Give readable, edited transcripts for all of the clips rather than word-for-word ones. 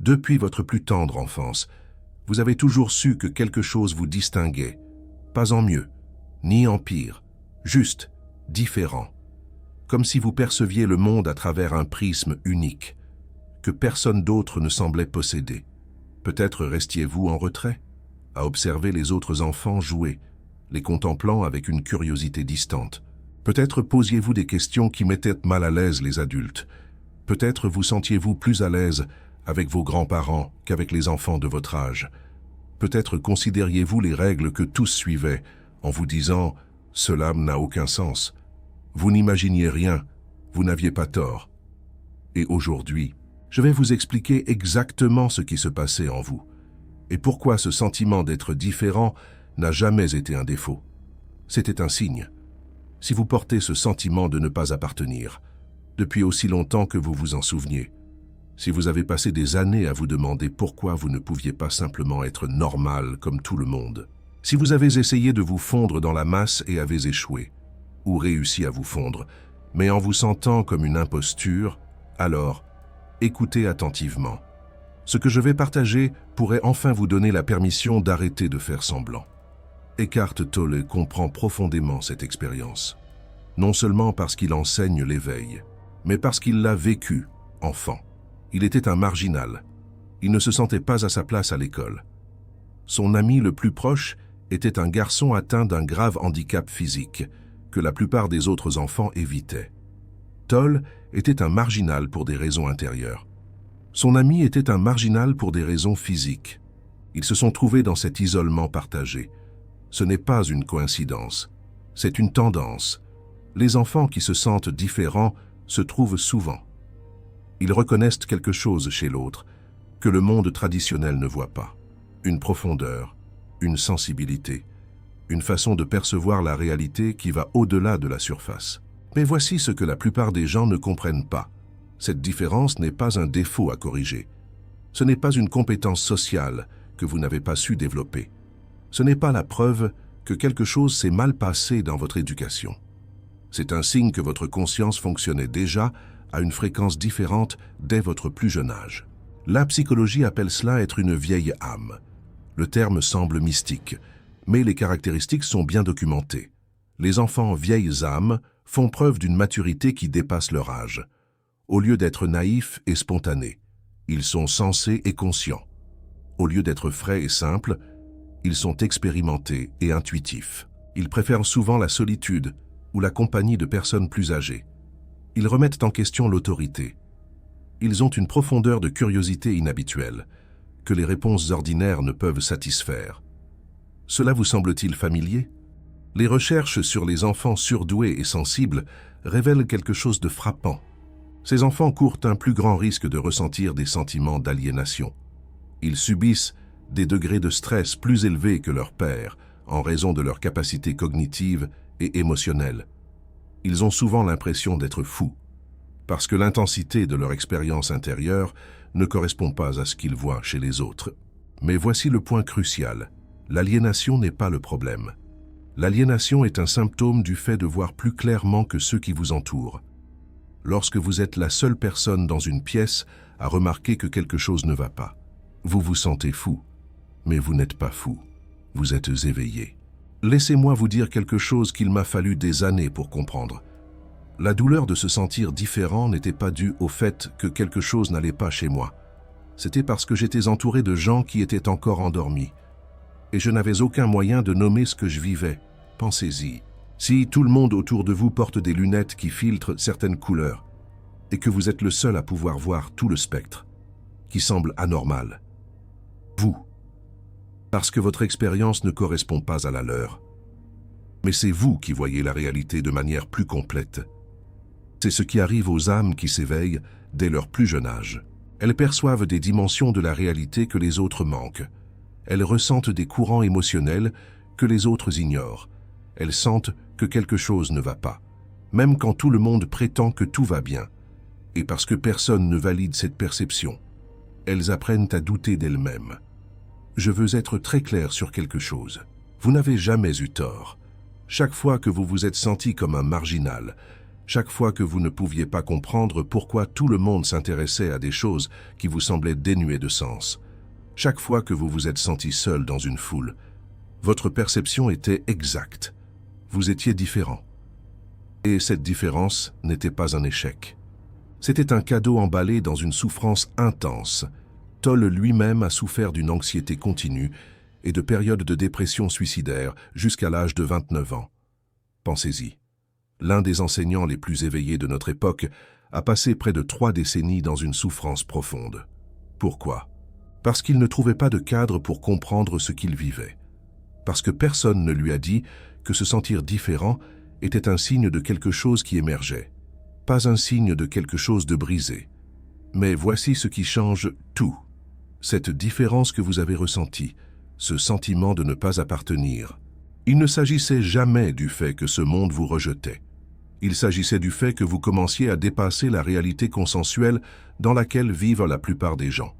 Depuis votre plus tendre enfance, vous avez toujours su que quelque chose vous distinguait, pas en mieux, ni en pire, juste, différent, comme si vous perceviez le monde à travers un prisme unique, que personne d'autre ne semblait posséder. Peut-être restiez-vous en retrait, à observer les autres enfants jouer, les contemplant avec une curiosité distante. Peut-être posiez-vous des questions qui mettaient mal à l'aise les adultes. Peut-être vous sentiez-vous plus à l'aise avec vos grands-parents qu'avec les enfants de votre âge. Peut-être considériez-vous les règles que tous suivaient en vous disant « cela n'a aucun sens ». Vous n'imaginiez rien, vous n'aviez pas tort. Et aujourd'hui, je vais vous expliquer exactement ce qui se passait en vous et pourquoi ce sentiment d'être différent n'a jamais été un défaut. C'était un signe. Si vous portez ce sentiment de ne pas appartenir, depuis aussi longtemps que vous vous en souveniez, si vous avez passé des années à vous demander pourquoi vous ne pouviez pas simplement être normal comme tout le monde, si vous avez essayé de vous fondre dans la masse et avez échoué, ou réussi à vous fondre, mais en vous sentant comme une imposture, alors, écoutez attentivement. Ce que je vais partager pourrait enfin vous donner la permission d'arrêter de faire semblant. Eckhart Tolle comprend profondément cette expérience, non seulement parce qu'il enseigne l'éveil, mais parce qu'il l'a vécu, enfant. Il était un marginal. Il ne se sentait pas à sa place à l'école. Son ami le plus proche était un garçon atteint d'un grave handicap physique que la plupart des autres enfants évitaient. Tolle était un marginal pour des raisons intérieures. Son ami était un marginal pour des raisons physiques. Ils se sont trouvés dans cet isolement partagé. Ce n'est pas une coïncidence, c'est une tendance. Les enfants qui se sentent différents se trouvent souvent. Ils reconnaissent quelque chose chez l'autre que le monde traditionnel ne voit pas. Une profondeur, une sensibilité, une façon de percevoir la réalité qui va au-delà de la surface. Mais voici ce que la plupart des gens ne comprennent pas. Cette différence n'est pas un défaut à corriger. Ce n'est pas une compétence sociale que vous n'avez pas su développer. Ce n'est pas la preuve que quelque chose s'est mal passé dans votre éducation. C'est un signe que votre conscience fonctionnait déjà à une fréquence différente dès votre plus jeune âge. La psychologie appelle cela être une vieille âme. Le terme semble mystique, mais les caractéristiques sont bien documentées. Les enfants vieilles âmes font preuve d'une maturité qui dépasse leur âge. Au lieu d'être naïfs et spontanés, ils sont sensés et conscients. Au lieu d'être frais et simples, ils sont expérimentés et intuitifs. Ils préfèrent souvent la solitude ou la compagnie de personnes plus âgées. Ils remettent en question l'autorité. Ils ont une profondeur de curiosité inhabituelle, que les réponses ordinaires ne peuvent satisfaire. Cela vous semble-t-il familier? Les recherches sur les enfants surdoués et sensibles révèlent quelque chose de frappant. Ces enfants courent un plus grand risque de ressentir des sentiments d'aliénation. Ils subissent des degrés de stress plus élevés que leurs pairs en raison de leurs capacités cognitives et émotionnelles. Ils ont souvent l'impression d'être fous, parce que l'intensité de leur expérience intérieure ne correspond pas à ce qu'ils voient chez les autres. Mais voici le point crucial. L'aliénation n'est pas le problème. L'aliénation est un symptôme du fait de voir plus clairement que ceux qui vous entourent. Lorsque vous êtes la seule personne dans une pièce à remarquer que quelque chose ne va pas, vous vous sentez fou, mais vous n'êtes pas fou, vous êtes éveillé. Laissez-moi vous dire quelque chose qu'il m'a fallu des années pour comprendre. La douleur de se sentir différent n'était pas due au fait que quelque chose n'allait pas chez moi. C'était parce que j'étais entouré de gens qui étaient encore endormis. Et je n'avais aucun moyen de nommer ce que je vivais. Pensez-y. Si tout le monde autour de vous porte des lunettes qui filtrent certaines couleurs, et que vous êtes le seul à pouvoir voir tout le spectre, qui semble anormal, vous, parce que votre expérience ne correspond pas à la leur. Mais c'est vous qui voyez la réalité de manière plus complète. C'est ce qui arrive aux âmes qui s'éveillent dès leur plus jeune âge. Elles perçoivent des dimensions de la réalité que les autres manquent. Elles ressentent des courants émotionnels que les autres ignorent. Elles sentent que quelque chose ne va pas, même quand tout le monde prétend que tout va bien. Et parce que personne ne valide cette perception, elles apprennent à douter d'elles-mêmes. Je veux être très clair sur quelque chose. Vous n'avez jamais eu tort. Chaque fois que vous vous êtes senti comme un marginal, chaque fois que vous ne pouviez pas comprendre pourquoi tout le monde s'intéressait à des choses qui vous semblaient dénuées de sens, chaque fois que vous vous êtes senti seul dans une foule, votre perception était exacte. Vous étiez différent. Et cette différence n'était pas un échec. C'était un cadeau emballé dans une souffrance intense. Tolle lui-même a souffert d'une anxiété continue et de périodes de dépression suicidaire jusqu'à l'âge de 29 ans. Pensez-y. L'un des enseignants les plus éveillés de notre époque a passé près de 3 décennies dans une souffrance profonde. Pourquoi? Parce qu'il ne trouvait pas de cadre pour comprendre ce qu'il vivait. Parce que personne ne lui a dit que se sentir différent était un signe de quelque chose qui émergeait, pas un signe de quelque chose de brisé. Mais voici ce qui change tout. Cette différence que vous avez ressentie, ce sentiment de ne pas appartenir. Il ne s'agissait jamais du fait que ce monde vous rejetait. Il s'agissait du fait que vous commenciez à dépasser la réalité consensuelle dans laquelle vivent la plupart des gens.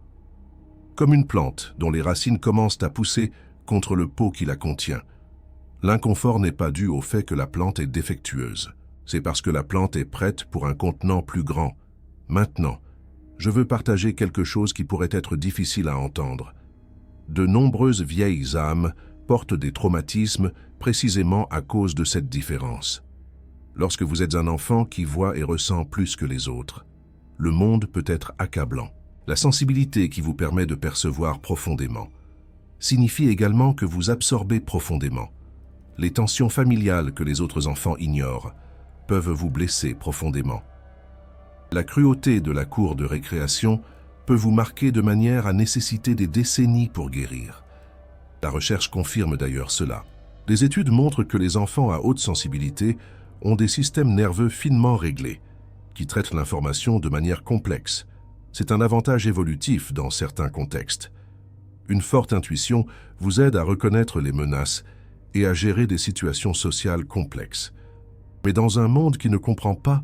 Comme une plante dont les racines commencent à pousser contre le pot qui la contient. L'inconfort n'est pas dû au fait que la plante est défectueuse. C'est parce que la plante est prête pour un contenant plus grand. Maintenant, je veux partager quelque chose qui pourrait être difficile à entendre. De nombreuses vieilles âmes portent des traumatismes précisément à cause de cette différence. Lorsque vous êtes un enfant qui voit et ressent plus que les autres, le monde peut être accablant. La sensibilité qui vous permet de percevoir profondément signifie également que vous absorbez profondément. Les tensions familiales que les autres enfants ignorent peuvent vous blesser profondément. La cruauté de la cour de récréation peut vous marquer de manière à nécessiter des décennies pour guérir. La recherche confirme d'ailleurs cela. Des études montrent que les enfants à haute sensibilité ont des systèmes nerveux finement réglés, qui traitent l'information de manière complexe. C'est un avantage évolutif dans certains contextes. Une forte intuition vous aide à reconnaître les menaces et à gérer des situations sociales complexes. Mais dans un monde qui ne comprend pas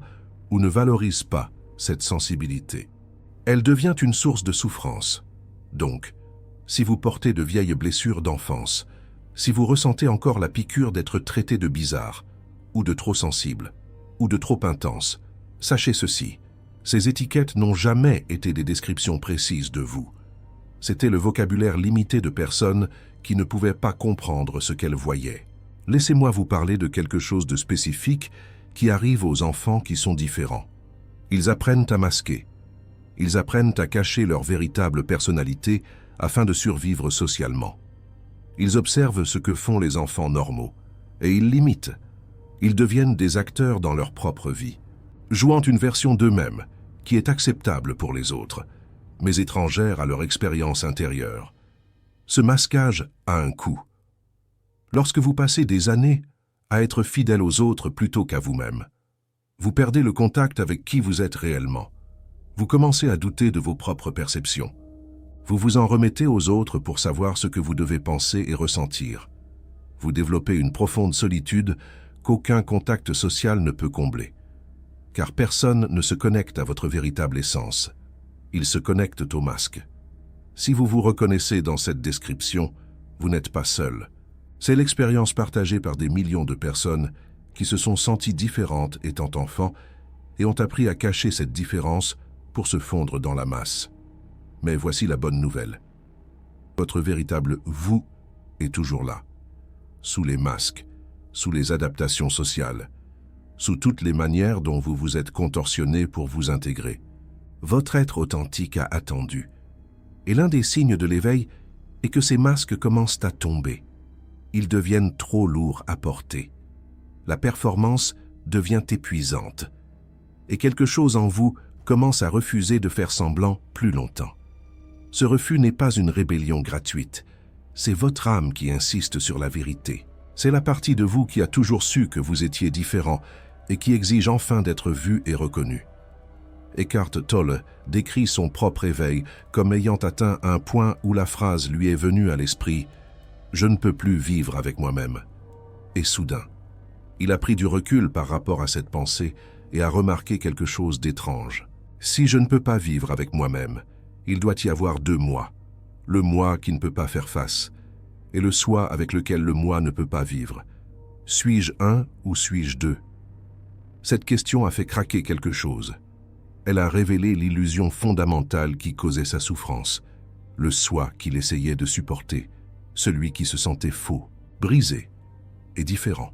ou ne valorise pas cette sensibilité, elle devient une source de souffrance. Donc, si vous portez de vieilles blessures d'enfance, si vous ressentez encore la piqûre d'être traité de bizarre, ou de trop sensible, ou de trop intense, sachez ceci, ces étiquettes n'ont jamais été des descriptions précises de vous. C'était le vocabulaire limité de personnes qui ne pouvaient pas comprendre ce qu'elles voyaient. Laissez-moi vous parler de quelque chose de spécifique qui arrive aux enfants qui sont différents. Ils apprennent à masquer. Ils apprennent à cacher leur véritable personnalité afin de survivre socialement. Ils observent ce que font les enfants normaux et ils l'imitent. Ils deviennent des acteurs dans leur propre vie, jouant une version d'eux-mêmes qui est acceptable pour les autres, mais étrangère à leur expérience intérieure. Ce masquage a un coût. Lorsque vous passez des années à être fidèle aux autres plutôt qu'à vous-même, vous perdez le contact avec qui vous êtes réellement. Vous commencez à douter de vos propres perceptions. Vous vous en remettez aux autres pour savoir ce que vous devez penser et ressentir. Vous développez une profonde solitude qu'aucun contact social ne peut combler. Car personne ne se connecte à votre véritable essence. Ils se connectent au masque. Si vous vous reconnaissez dans cette description, vous n'êtes pas seul. C'est l'expérience partagée par des millions de personnes qui se sont senties différentes étant enfants et ont appris à cacher cette différence pour se fondre dans la masse. Mais voici la bonne nouvelle. Votre véritable vous est toujours là, sous les masques, sous les adaptations sociales, sous toutes les manières dont vous vous êtes contorsionné pour vous intégrer. Votre être authentique a attendu. Et l'un des signes de l'éveil est que ces masques commencent à tomber. Ils deviennent trop lourds à porter. La performance devient épuisante. Et quelque chose en vous commence à refuser de faire semblant plus longtemps. Ce refus n'est pas une rébellion gratuite. C'est votre âme qui insiste sur la vérité. C'est la partie de vous qui a toujours su que vous étiez différent et qui exige enfin d'être vu et reconnu. Eckhart Tolle décrit son propre éveil comme ayant atteint un point où la phrase lui est venue à l'esprit « Je ne peux plus vivre avec moi-même ». Et soudain, il a pris du recul par rapport à cette pensée et a remarqué quelque chose d'étrange. Si je ne peux pas vivre avec moi-même, il doit y avoir 2 moi. Le moi qui ne peut pas faire face et le soi avec lequel le moi ne peut pas vivre. Suis-je un ou suis-je 2? Cette question a fait craquer quelque chose. Elle a révélé l'illusion fondamentale qui causait sa souffrance, le soi qu'il essayait de supporter, celui qui se sentait faux, brisé et différent,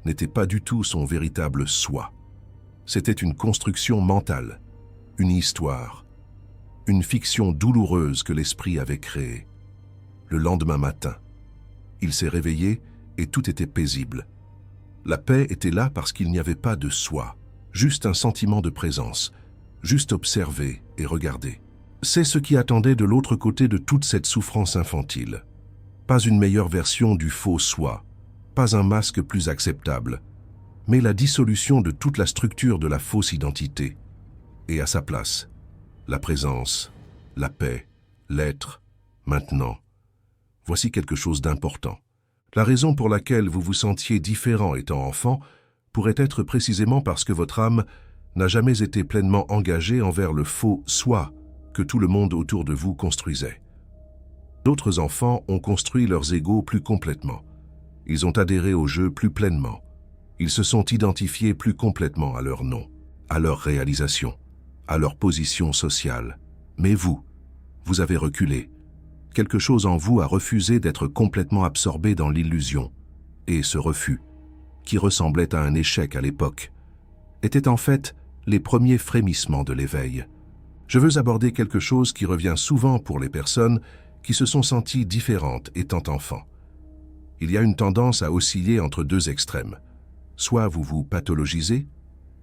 n'était pas du tout son véritable soi. C'était une construction mentale, une histoire, une fiction douloureuse que l'esprit avait créée. Le lendemain matin, il s'est réveillé et tout était paisible. La paix était là parce qu'il n'y avait pas de soi, juste un sentiment de présence, juste observer et regarder. C'est ce qui attendait de l'autre côté de toute cette souffrance infantile. Pas une meilleure version du faux soi, pas un masque plus acceptable, mais la dissolution de toute la structure de la fausse identité. Et à sa place, la présence, la paix, l'être, maintenant. Voici quelque chose d'important. La raison pour laquelle vous vous sentiez différent étant enfant pourrait être précisément parce que votre âme n'a jamais été pleinement engagée envers le faux soi que tout le monde autour de vous construisait. D'autres enfants ont construit leurs égos plus complètement. Ils ont adhéré au jeu plus pleinement. Ils se sont identifiés plus complètement à leur nom, à leur réalisation, à leur position sociale. Mais vous avez reculé. Quelque chose en vous a refusé d'être complètement absorbé dans l'illusion. Et ce refus, qui ressemblait à un échec à l'époque, était en fait les premiers frémissements de l'éveil. Je veux aborder quelque chose qui revient souvent pour les personnes qui se sont senties différentes étant enfants. Il y a une tendance à osciller entre deux extrêmes. Soit vous vous pathologisez,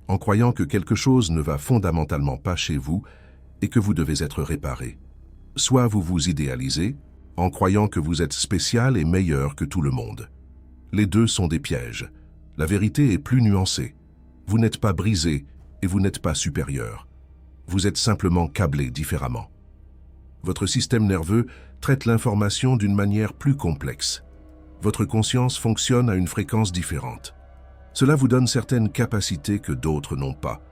en croyant que quelque chose ne va fondamentalement pas chez vous et que vous devez être réparé. Soit vous vous idéalisez, en croyant que vous êtes spécial et meilleur que tout le monde. Les deux sont des pièges. La vérité est plus nuancée. Vous n'êtes pas brisé et vous n'êtes pas supérieur. Vous êtes simplement câblé différemment. Votre système nerveux traite l'information d'une manière plus complexe. Votre conscience fonctionne à une fréquence différente. Cela vous donne certaines capacités que d'autres n'ont pas.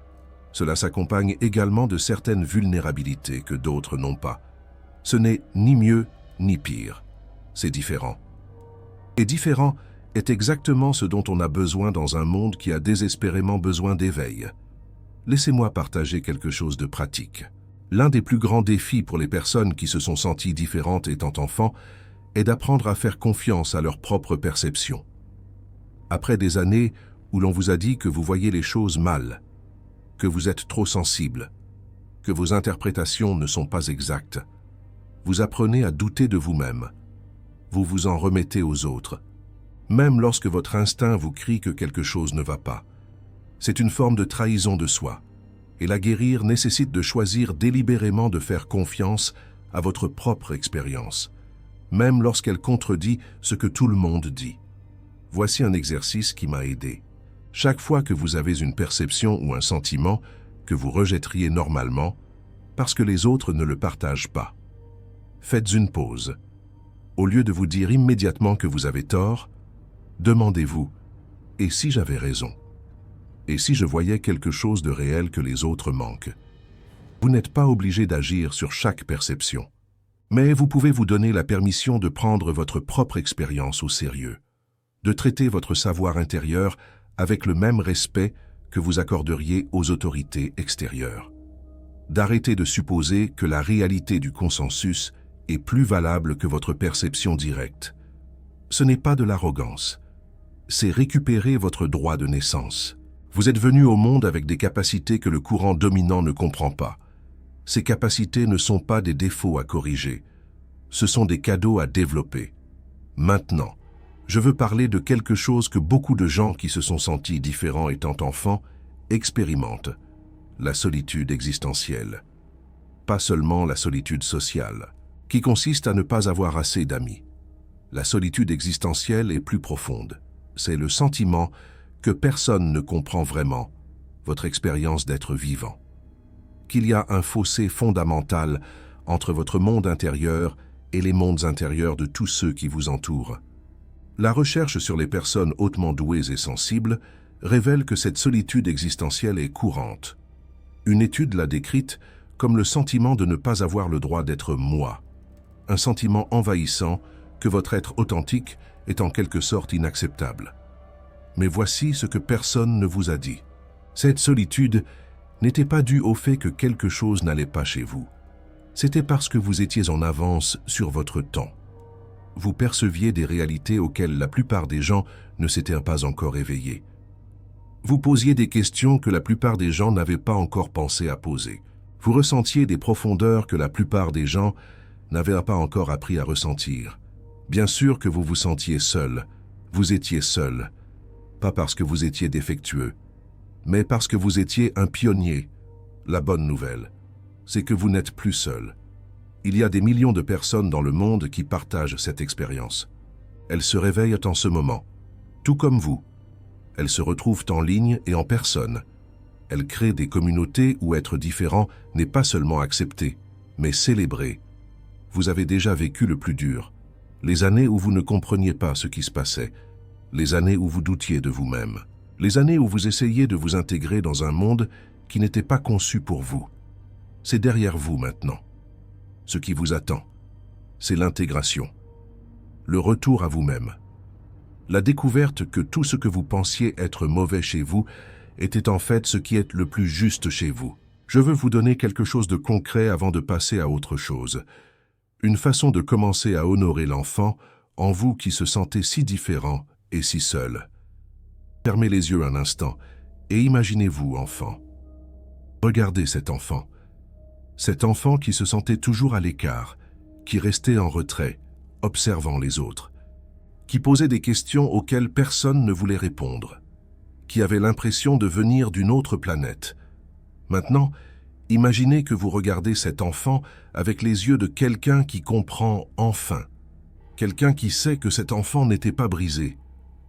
Cela s'accompagne également de certaines vulnérabilités que d'autres n'ont pas. Ce n'est ni mieux ni pire. C'est différent. Et différent est exactement ce dont on a besoin dans un monde qui a désespérément besoin d'éveil. Laissez-moi partager quelque chose de pratique. L'un des plus grands défis pour les personnes qui se sont senties différentes étant enfants est d'apprendre à faire confiance à leur propre perception. Après des années où l'on vous a dit que vous voyez les choses mal, que vous êtes trop sensible, que vos interprétations ne sont pas exactes, vous apprenez à douter de vous-même. Vous vous en remettez aux autres, même lorsque votre instinct vous crie que quelque chose ne va pas. C'est une forme de trahison de soi, et la guérir nécessite de choisir délibérément de faire confiance à votre propre expérience, même lorsqu'elle contredit ce que tout le monde dit. Voici un exercice qui m'a aidé. Chaque fois que vous avez une perception ou un sentiment que vous rejetteriez normalement, parce que les autres ne le partagent pas, faites une pause. Au lieu de vous dire immédiatement que vous avez tort, demandez-vous « Et si j'avais raison ? Et si je voyais quelque chose de réel que les autres manquent ?» Vous n'êtes pas obligé d'agir sur chaque perception, mais vous pouvez vous donner la permission de prendre votre propre expérience au sérieux, de traiter votre savoir intérieur avec le même respect que vous accorderiez aux autorités extérieures, d'arrêter de supposer que la réalité du consensus est plus valable que votre perception directe. Ce n'est pas de l'arrogance, c'est récupérer votre droit de naissance. Vous êtes venu au monde avec des capacités que le courant dominant ne comprend pas. Ces capacités ne sont pas des défauts à corriger, ce sont des cadeaux à développer. Maintenant, je veux parler de quelque chose que beaucoup de gens qui se sont sentis différents étant enfants expérimentent, la solitude existentielle. Pas seulement la solitude sociale, qui consiste à ne pas avoir assez d'amis. La solitude existentielle est plus profonde. C'est le sentiment que personne ne comprend vraiment, votre expérience d'être vivant. Qu'il y a un fossé fondamental entre votre monde intérieur et les mondes intérieurs de tous ceux qui vous entourent. La recherche sur les personnes hautement douées et sensibles révèle que cette solitude existentielle est courante. Une étude l'a décrite comme le sentiment de ne pas avoir le droit d'être moi, un sentiment envahissant que votre être authentique est en quelque sorte inacceptable. Mais voici ce que personne ne vous a dit. Cette solitude n'était pas due au fait que quelque chose n'allait pas chez vous. C'était parce que vous étiez en avance sur votre temps. Vous perceviez des réalités auxquelles la plupart des gens ne s'étaient pas encore éveillés. Vous posiez des questions que la plupart des gens n'avaient pas encore pensé à poser. Vous ressentiez des profondeurs que la plupart des gens n'avaient pas encore appris à ressentir. Bien sûr que vous vous sentiez seul. Vous étiez seul. Pas parce que vous étiez défectueux, mais parce que vous étiez un pionnier. La bonne nouvelle, c'est que vous n'êtes plus seul. Il y a des millions de personnes dans le monde qui partagent cette expérience. Elles se réveillent en ce moment, tout comme vous. Elles se retrouvent en ligne et en personne. Elles créent des communautés où être différent n'est pas seulement accepté, mais célébré. Vous avez déjà vécu le plus dur, les années où vous ne compreniez pas ce qui se passait, les années où vous doutiez de vous-même, les années où vous essayiez de vous intégrer dans un monde qui n'était pas conçu pour vous. C'est derrière vous maintenant. Ce qui vous attend, c'est l'intégration, le retour à vous-même. La découverte que tout ce que vous pensiez être mauvais chez vous était en fait ce qui est le plus juste chez vous. Je veux vous donner quelque chose de concret avant de passer à autre chose. Une façon de commencer à honorer l'enfant en vous qui se sentez si différent et si seul. Fermez les yeux un instant et imaginez-vous enfant. Regardez cet enfant. Cet enfant qui se sentait toujours à l'écart, qui restait en retrait, observant les autres, qui posait des questions auxquelles personne ne voulait répondre, qui avait l'impression de venir d'une autre planète. Maintenant, imaginez que vous regardez cet enfant avec les yeux de quelqu'un qui comprend enfin, quelqu'un qui sait que cet enfant n'était pas brisé,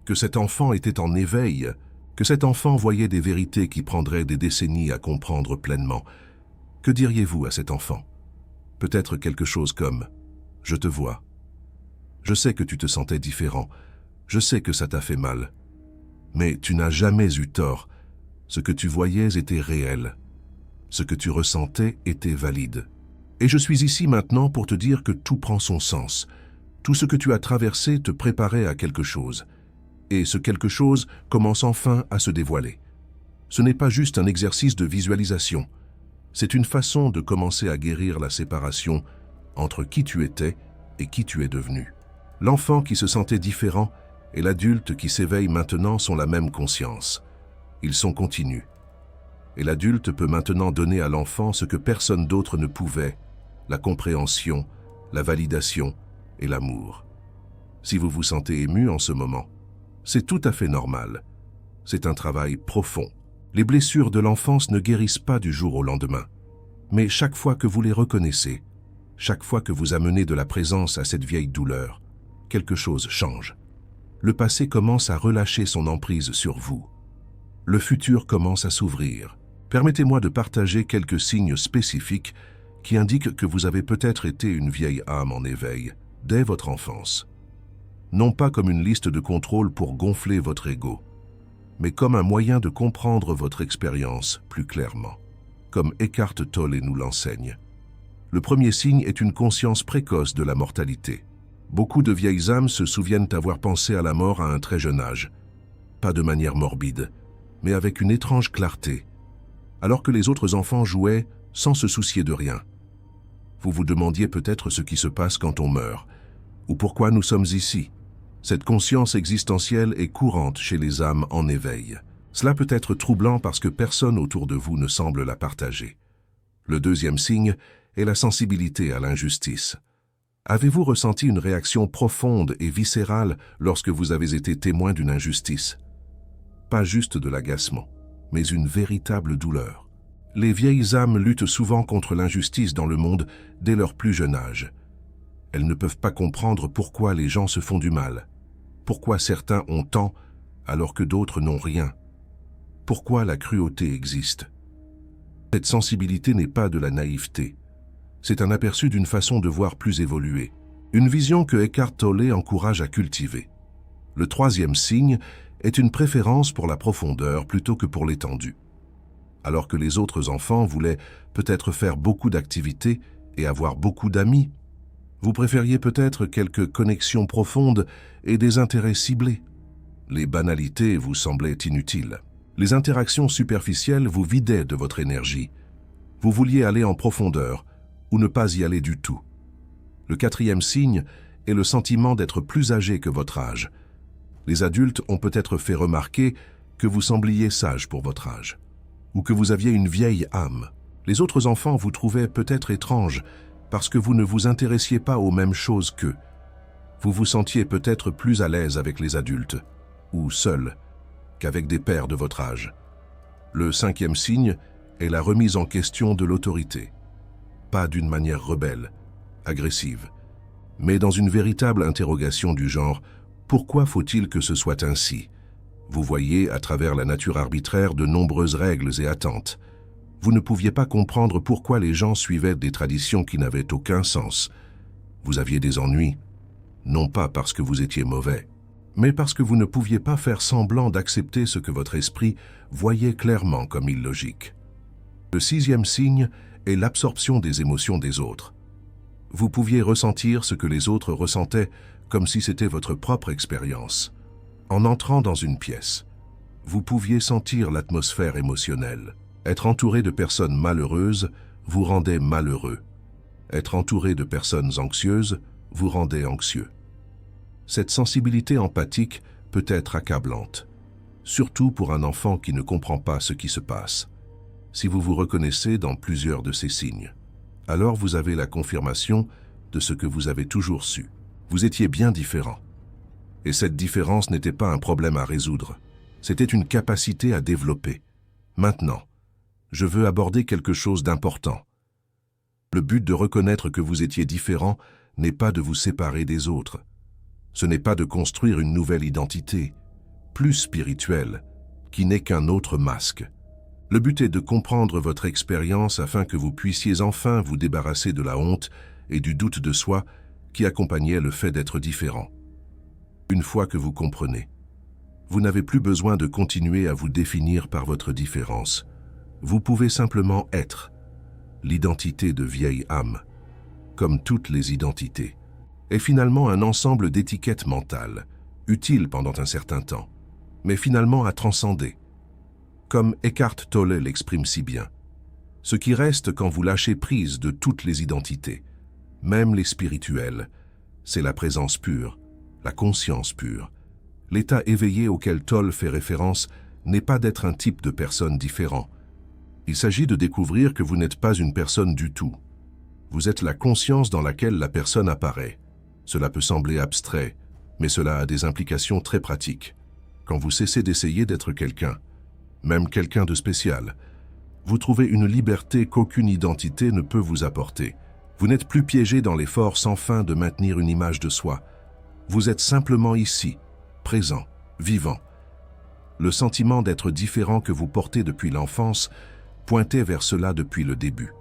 que cet enfant était en éveil, que cet enfant voyait des vérités qui prendraient des décennies à comprendre pleinement. Que diriez-vous à cet enfant? Peut-être quelque chose comme « Je te vois. Je sais que tu te sentais différent. Je sais que ça t'a fait mal. Mais tu n'as jamais eu tort. Ce que tu voyais était réel. Ce que tu ressentais était valide. Et je suis ici maintenant pour te dire que tout prend son sens. Tout ce que tu as traversé te préparait à quelque chose. Et ce quelque chose commence enfin à se dévoiler. Ce n'est pas juste un exercice de visualisation. C'est une façon de commencer à guérir la séparation entre qui tu étais et qui tu es devenu. L'enfant qui se sentait différent et l'adulte qui s'éveille maintenant sont la même conscience. Ils sont continus. Et l'adulte peut maintenant donner à l'enfant ce que personne d'autre ne pouvait, la compréhension, la validation et l'amour. Si vous vous sentez ému en ce moment, c'est tout à fait normal. C'est un travail profond. Les blessures de l'enfance ne guérissent pas du jour au lendemain. Mais chaque fois que vous les reconnaissez, chaque fois que vous amenez de la présence à cette vieille douleur, quelque chose change. Le passé commence à relâcher son emprise sur vous. Le futur commence à s'ouvrir. Permettez-moi de partager quelques signes spécifiques qui indiquent que vous avez peut-être été une vieille âme en éveil dès votre enfance. Non pas comme une liste de contrôle pour gonfler votre ego, mais comme un moyen de comprendre votre expérience plus clairement, comme Eckhart Tolle nous l'enseigne. Le premier signe est une conscience précoce de la mortalité. Beaucoup de vieilles âmes se souviennent avoir pensé à la mort à un très jeune âge, pas de manière morbide, mais avec une étrange clarté, alors que les autres enfants jouaient sans se soucier de rien. Vous vous demandiez peut-être ce qui se passe quand on meurt, ou pourquoi nous sommes ici. Cette conscience existentielle est courante chez les âmes en éveil. Cela peut être troublant parce que personne autour de vous ne semble la partager. Le deuxième signe est la sensibilité à l'injustice. Avez-vous ressenti une réaction profonde et viscérale lorsque vous avez été témoin d'une injustice? Pas juste de l'agacement, mais une véritable douleur. Les vieilles âmes luttent souvent contre l'injustice dans le monde dès leur plus jeune âge. Elles ne peuvent pas comprendre pourquoi les gens se font du mal, pourquoi certains ont tant alors que d'autres n'ont rien, pourquoi la cruauté existe. Cette sensibilité n'est pas de la naïveté, c'est un aperçu d'une façon de voir plus évoluée, une vision que Eckhart Tolle encourage à cultiver. Le troisième signe est une préférence pour la profondeur plutôt que pour l'étendue. Alors que les autres enfants voulaient peut-être faire beaucoup d'activités et avoir beaucoup d'amis, vous préfériez peut-être quelques connexions profondes et des intérêts ciblés. Les banalités vous semblaient inutiles. Les interactions superficielles vous vidaient de votre énergie. Vous vouliez aller en profondeur ou ne pas y aller du tout. Le quatrième signe est le sentiment d'être plus âgé que votre âge. Les adultes ont peut-être fait remarquer que vous sembliez sage pour votre âge, ou que vous aviez une vieille âme. Les autres enfants vous trouvaient peut-être étrange parce que vous ne vous intéressiez pas aux mêmes choses qu'eux. Vous vous sentiez peut-être plus à l'aise avec les adultes, ou seul, qu'avec des pères de votre âge. Le cinquième signe est la remise en question de l'autorité. Pas d'une manière rebelle, agressive, mais dans une véritable interrogation du genre « Pourquoi faut-il que ce soit ainsi ?» Vous voyez à travers la nature arbitraire de nombreuses règles et attentes. Vous ne pouviez pas comprendre pourquoi les gens suivaient des traditions qui n'avaient aucun sens. Vous aviez des ennuis, non pas parce que vous étiez mauvais, mais parce que vous ne pouviez pas faire semblant d'accepter ce que votre esprit voyait clairement comme illogique. Le sixième signe est l'absorption des émotions des autres. Vous pouviez ressentir ce que les autres ressentaient comme si c'était votre propre expérience. En entrant dans une pièce, vous pouviez sentir l'atmosphère émotionnelle. Être entouré de personnes malheureuses vous rendait malheureux. Être entouré de personnes anxieuses vous rendait anxieux. Cette sensibilité empathique peut être accablante, surtout pour un enfant qui ne comprend pas ce qui se passe. Si vous vous reconnaissez dans plusieurs de ces signes, alors vous avez la confirmation de ce que vous avez toujours su. Vous étiez bien différent. Et cette différence n'était pas un problème à résoudre, c'était une capacité à développer. Maintenant, je veux aborder quelque chose d'important. Le but de reconnaître que vous étiez différent n'est pas de vous séparer des autres. Ce n'est pas de construire une nouvelle identité, plus spirituelle, qui n'est qu'un autre masque. Le but est de comprendre votre expérience afin que vous puissiez enfin vous débarrasser de la honte et du doute de soi qui accompagnait le fait d'être différent. Une fois que vous comprenez, vous n'avez plus besoin de continuer à vous définir par votre différence. Vous pouvez simplement être. L'identité de vieille âme, comme toutes les identités, est finalement un ensemble d'étiquettes mentales, utiles pendant un certain temps, mais finalement à transcender. Comme Eckhart Tolle l'exprime si bien, ce qui reste quand vous lâchez prise de toutes les identités, même les spirituelles, c'est la présence pure, la conscience pure. L'état éveillé auquel Tolle fait référence n'est pas d'être un type de personne différent. Il s'agit de découvrir que vous n'êtes pas une personne du tout. Vous êtes la conscience dans laquelle la personne apparaît. Cela peut sembler abstrait, mais cela a des implications très pratiques. Quand vous cessez d'essayer d'être quelqu'un, même quelqu'un de spécial, vous trouvez une liberté qu'aucune identité ne peut vous apporter. Vous n'êtes plus piégé dans l'effort sans fin de maintenir une image de soi. Vous êtes simplement ici, présent, vivant. Le sentiment d'être différent que vous portez depuis l'enfance pointait vers cela depuis le début.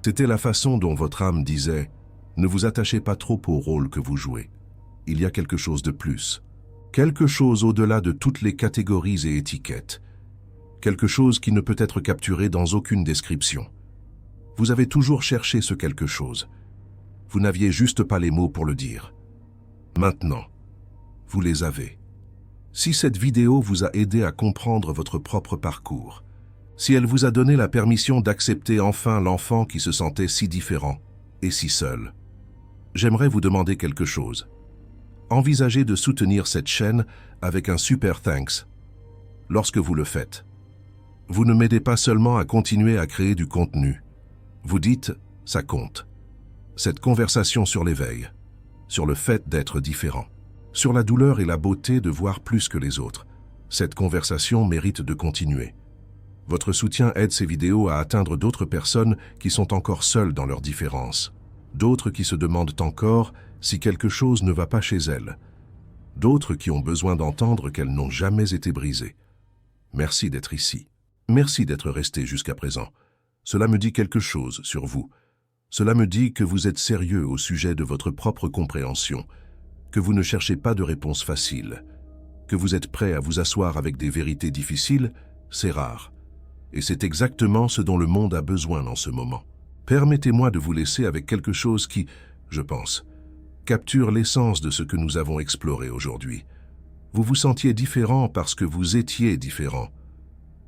C'était la façon dont votre âme disait « Ne vous attachez pas trop au rôle que vous jouez. Il y a quelque chose de plus. Quelque chose au-delà de toutes les catégories et étiquettes. Quelque chose qui ne peut être capturé dans aucune description. Vous avez toujours cherché ce quelque chose. Vous n'aviez juste pas les mots pour le dire. Maintenant, vous les avez. Si cette vidéo vous a aidé à comprendre votre propre parcours, si elle vous a donné la permission d'accepter enfin l'enfant qui se sentait si différent et si seul, j'aimerais vous demander quelque chose. Envisagez de soutenir cette chaîne avec un super thanks. Lorsque vous le faites, vous ne m'aidez pas seulement à continuer à créer du contenu. Vous dites, ça compte. Cette conversation sur l'éveil, sur le fait d'être différent, sur la douleur et la beauté de voir plus que les autres. Cette conversation mérite de continuer. Votre soutien aide ces vidéos à atteindre d'autres personnes qui sont encore seules dans leurs différences. D'autres qui se demandent encore si quelque chose ne va pas chez elles. D'autres qui ont besoin d'entendre qu'elles n'ont jamais été brisées. Merci d'être ici. Merci d'être resté jusqu'à présent. Cela me dit quelque chose sur vous. Cela me dit que vous êtes sérieux au sujet de votre propre compréhension, que vous ne cherchez pas de réponse facile, que vous êtes prêt à vous asseoir avec des vérités difficiles, c'est rare. Et c'est exactement ce dont le monde a besoin en ce moment. Permettez-moi de vous laisser avec quelque chose qui, je pense, capture l'essence de ce que nous avons exploré aujourd'hui. Vous vous sentiez différent parce que vous étiez différent.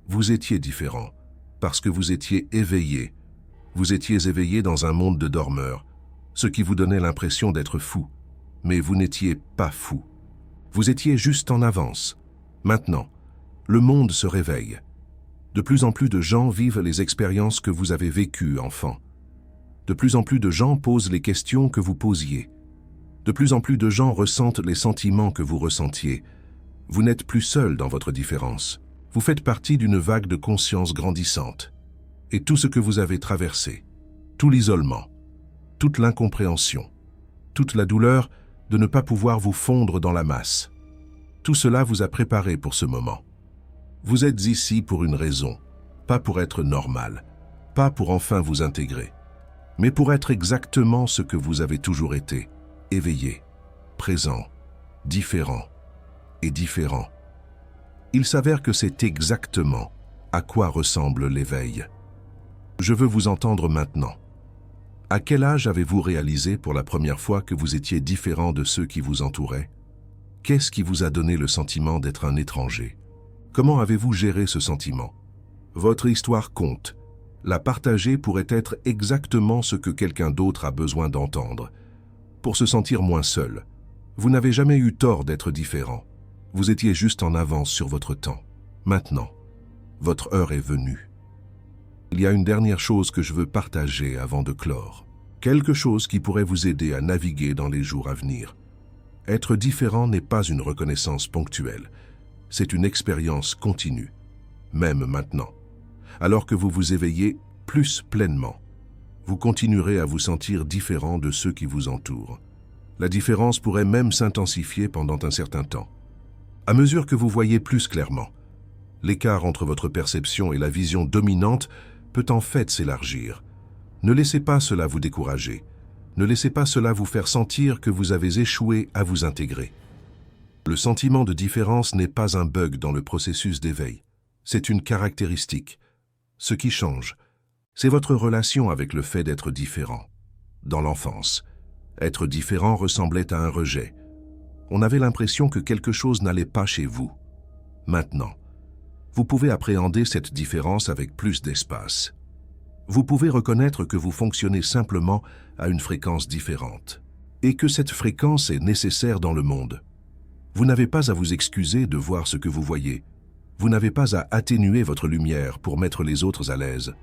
Vous étiez différent, parce que vous étiez éveillé. Vous étiez éveillé dans un monde de dormeurs, ce qui vous donnait l'impression d'être fou. Mais vous n'étiez pas fou. Vous étiez juste en avance. Maintenant, le monde se réveille. De plus en plus de gens vivent les expériences que vous avez vécues, enfant. De plus en plus de gens posent les questions que vous posiez. De plus en plus de gens ressentent les sentiments que vous ressentiez. Vous n'êtes plus seul dans votre différence. Vous faites partie d'une vague de conscience grandissante. Et tout ce que vous avez traversé, tout l'isolement, toute l'incompréhension, toute la douleur de ne pas pouvoir vous fondre dans la masse, tout cela vous a préparé pour ce moment. Vous êtes ici pour une raison, pas pour être normal, pas pour enfin vous intégrer, mais pour être exactement ce que vous avez toujours été, éveillé, présent, différent et différent. Il s'avère que c'est exactement à quoi ressemble l'éveil. Je veux vous entendre maintenant. À quel âge avez-vous réalisé pour la première fois que vous étiez différent de ceux qui vous entouraient? Qu'est-ce qui vous a donné le sentiment d'être un étranger? Comment avez-vous géré ce sentiment? Votre histoire compte. La partager pourrait être exactement ce que quelqu'un d'autre a besoin d'entendre, pour se sentir moins seul. Vous n'avez jamais eu tort d'être différent. Vous étiez juste en avance sur votre temps. Maintenant, votre heure est venue. Il y a une dernière chose que je veux partager avant de clore. Quelque chose qui pourrait vous aider à naviguer dans les jours à venir. Être différent n'est pas une reconnaissance ponctuelle. C'est une expérience continue, même maintenant. Alors que vous vous éveillez plus pleinement, vous continuerez à vous sentir différent de ceux qui vous entourent. La différence pourrait même s'intensifier pendant un certain temps. À mesure que vous voyez plus clairement, l'écart entre votre perception et la vision dominante peut en fait s'élargir. Ne laissez pas cela vous décourager. Ne laissez pas cela vous faire sentir que vous avez échoué à vous intégrer. Le sentiment de différence n'est pas un bug dans le processus d'éveil. C'est une caractéristique. Ce qui change, c'est votre relation avec le fait d'être différent. Dans l'enfance, être différent ressemblait à un rejet. On avait l'impression que quelque chose n'allait pas chez vous. Maintenant, vous pouvez appréhender cette différence avec plus d'espace. Vous pouvez reconnaître que vous fonctionnez simplement à une fréquence différente et que cette fréquence est nécessaire dans le monde. Vous n'avez pas à vous excuser de voir ce que vous voyez. Vous n'avez pas à atténuer votre lumière pour mettre les autres à l'aise.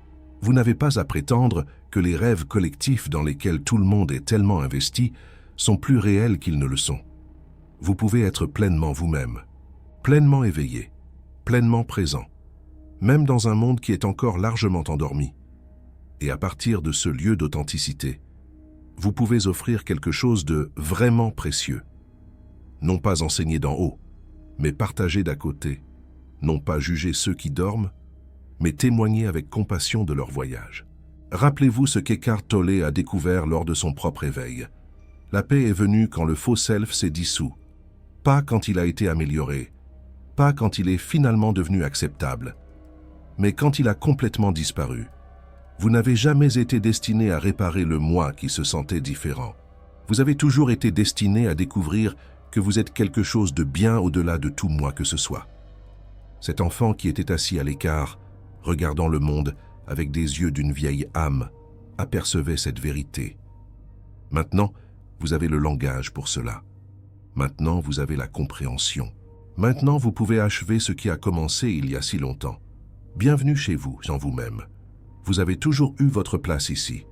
Vous n'avez pas à prétendre que les rêves collectifs dans lesquels tout le monde est tellement investi sont plus réels qu'ils ne le sont. Vous pouvez être pleinement vous-même, pleinement éveillé, pleinement présent, même dans un monde qui est encore largement endormi. Et à partir de ce lieu d'authenticité, vous pouvez offrir quelque chose de vraiment précieux. Non pas enseigner d'en haut, mais partager d'à côté. Non pas juger ceux qui dorment, mais témoigner avec compassion de leur voyage. Rappelez-vous ce qu'Eckhart Tolle a découvert lors de son propre éveil. La paix est venue quand le faux self s'est dissous, pas quand il a été amélioré, pas quand il est finalement devenu acceptable, mais quand il a complètement disparu. Vous n'avez jamais été destiné à réparer le moi qui se sentait différent. Vous avez toujours été destiné à découvrir que vous êtes quelque chose de bien au-delà de tout moi que ce soit. Cet enfant qui était assis à l'écart, regardant le monde avec des yeux d'une vieille âme, apercevait cette vérité. Maintenant, vous avez le langage pour cela. Maintenant, vous avez la compréhension. Maintenant, vous pouvez achever ce qui a commencé il y a si longtemps. Bienvenue chez vous, en vous-même. Vous avez toujours eu votre place ici.